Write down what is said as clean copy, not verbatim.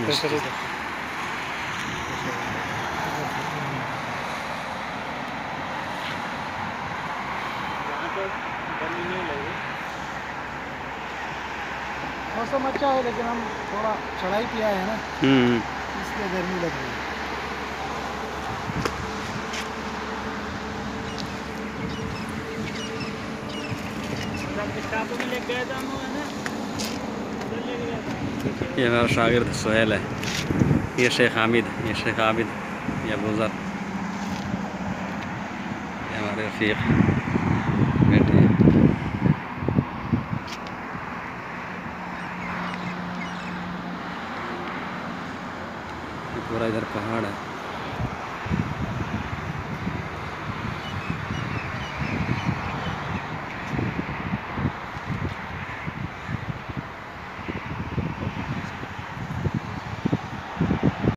Pressure यहाँ तो गर्मी नहीं लगी। मौसम अच्छा है लेकिन हम थोड़ा चढ़ाई किया है ना, इसलिए गर्मी लग रही है। किताबों में लेके गया था हम, है ना, उधर ले गया था। ये हमारा शागिर्द सुहेल है, ये शेख हामिद, ये शेख आबिद, ये अबू ज़र, ये हमारे रफ़ीक बेटे हैं। पूरा इधर पहाड़ है।